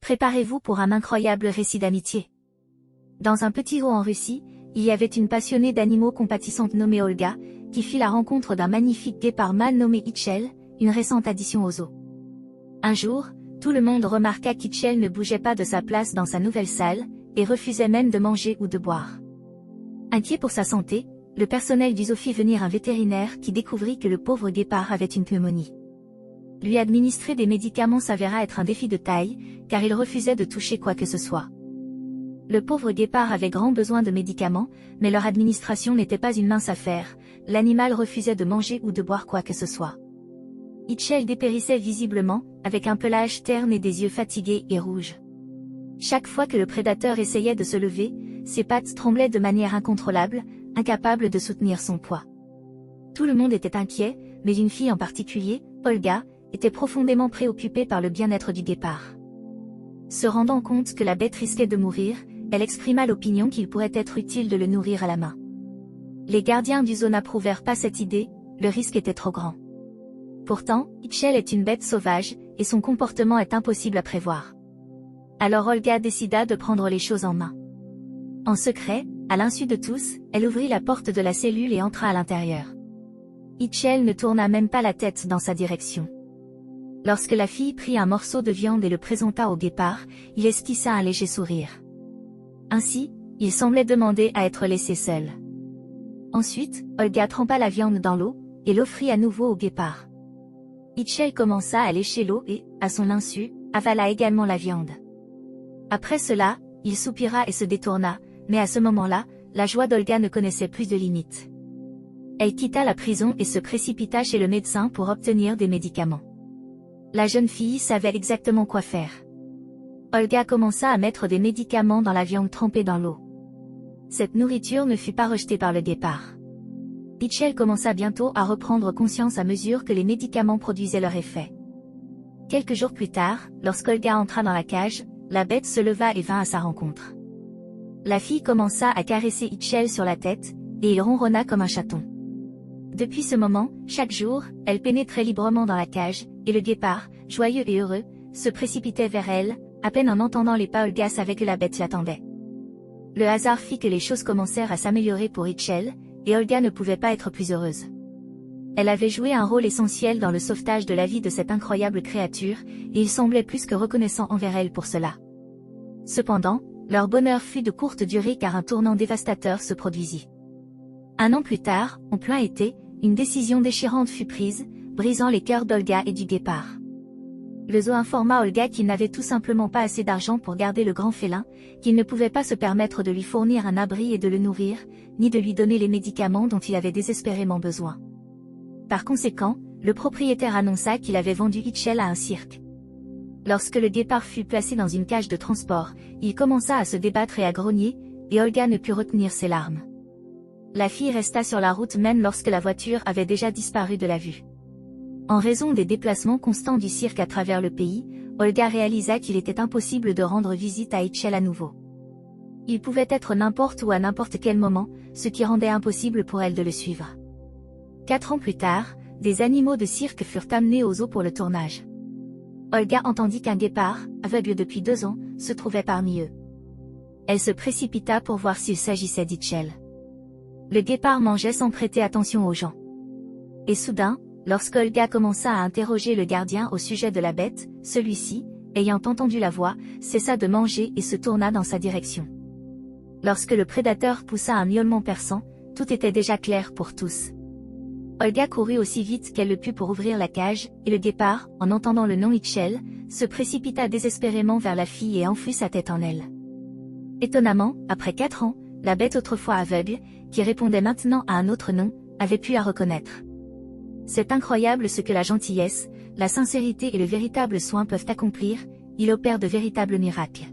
Préparez-vous pour un incroyable récit d'amitié. Dans un petit haut en Russie, il y avait une passionnée d'animaux compatissante nommée Olga, qui fit la rencontre d'un magnifique guépard mâle nommé Hitchel, une récente addition au zoo. Un jour, tout le monde remarqua qu'Hitchel ne bougeait pas de sa place dans sa nouvelle salle, et refusait même de manger ou de boire. Inquiet pour sa santé, le personnel du zoo fit venir un vétérinaire qui découvrit que le pauvre guépard avait une pneumonie. Lui administrer des médicaments s'avéra être un défi de taille, car il refusait de toucher quoi que ce soit. Le pauvre guépard avait grand besoin de médicaments, mais leur administration n'était pas une mince affaire, l'animal refusait de manger ou de boire quoi que ce soit. Hitchel dépérissait visiblement, avec un pelage terne et des yeux fatigués et rouges. Chaque fois que le prédateur essayait de se lever, ses pattes tremblaient de manière incontrôlable, incapable de soutenir son poids. Tout le monde était inquiet, mais une fille en particulier, Olga, était profondément préoccupée par le bien-être du guépard. Se rendant compte que la bête risquait de mourir, elle exprima l'opinion qu'il pourrait être utile de le nourrir à la main. Les gardiens du zoo n'approuvèrent pas cette idée, le risque était trop grand. Pourtant, Hitchel est une bête sauvage, et son comportement est impossible à prévoir. Alors Olga décida de prendre les choses en main. En secret, à l'insu de tous, elle ouvrit la porte de la cellule et entra à l'intérieur. Hitchel ne tourna même pas la tête dans sa direction. Lorsque la fille prit un morceau de viande et le présenta au guépard, il esquissa un léger sourire. Ainsi, il semblait demander à être laissé seul. Ensuite, Olga trempa la viande dans l'eau, et l'offrit à nouveau au guépard. Hitchel commença à lécher l'eau et, à son insu, avala également la viande. Après cela, il soupira et se détourna, mais à ce moment-là, la joie d'Olga ne connaissait plus de limites. Elle quitta la prison et se précipita chez le médecin pour obtenir des médicaments. La jeune fille savait exactement quoi faire. Olga commença à mettre des médicaments dans la viande trempée dans l'eau. Cette nourriture ne fut pas rejetée par le guépard. Hitchel commença bientôt à reprendre conscience à mesure que les médicaments produisaient leur effet. Quelques jours plus tard, lorsqu'Olga entra dans la cage, la bête se leva et vint à sa rencontre. La fille commença à caresser Hitchel sur la tête, et il ronronna comme un chaton. Depuis ce moment, chaque jour, elle pénétrait librement dans la cage, et le guépard, joyeux et heureux, se précipitait vers elle, à peine en entendant les pas Olga savait que la bête l'attendait. Le hasard fit que les choses commencèrent à s'améliorer pour Hitchel, et Olga ne pouvait pas être plus heureuse. Elle avait joué un rôle essentiel dans le sauvetage de la vie de cette incroyable créature, et il semblait plus que reconnaissant envers elle pour cela. Cependant, leur bonheur fut de courte durée car un tournant dévastateur se produisit. Un an plus tard, en plein été, une décision déchirante fut prise, brisant les cœurs d'Olga et du guépard. Le zoo informa Olga qu'il n'avait tout simplement pas assez d'argent pour garder le grand félin, qu'il ne pouvait pas se permettre de lui fournir un abri et de le nourrir, ni de lui donner les médicaments dont il avait désespérément besoin. Par conséquent, le propriétaire annonça qu'il avait vendu Hitchel à un cirque. Lorsque le guépard fut placé dans une cage de transport, il commença à se débattre et à grogner, et Olga ne put retenir ses larmes. La fille resta sur la route même lorsque la voiture avait déjà disparu de la vue. En raison des déplacements constants du cirque à travers le pays, Olga réalisa qu'il était impossible de rendre visite à Hitchel à nouveau. Il pouvait être n'importe où à n'importe quel moment, ce qui rendait impossible pour elle de le suivre. 4 ans plus tard, des animaux de cirque furent amenés au zoo pour le tournage. Olga entendit qu'un guépard, aveugle depuis 2 ans, se trouvait parmi eux. Elle se précipita pour voir s'il s'agissait d'Hitchel. Le guépard mangeait sans prêter attention aux gens. Et soudain, lorsqu'Olga commença à interroger le gardien au sujet de la bête, celui-ci, ayant entendu la voix, cessa de manger et se tourna dans sa direction. Lorsque le prédateur poussa un miaulement perçant, tout était déjà clair pour tous. Olga courut aussi vite qu'elle le put pour ouvrir la cage, et le guépard, en entendant le nom Hitchel, se précipita désespérément vers la fille et enfouit sa tête en elle. Étonnamment, après 4 ans, la bête autrefois aveugle, qui répondait maintenant à un autre nom, avait pu la reconnaître. C'est incroyable ce que la gentillesse, la sincérité et le véritable soin peuvent accomplir, il opère de véritables miracles.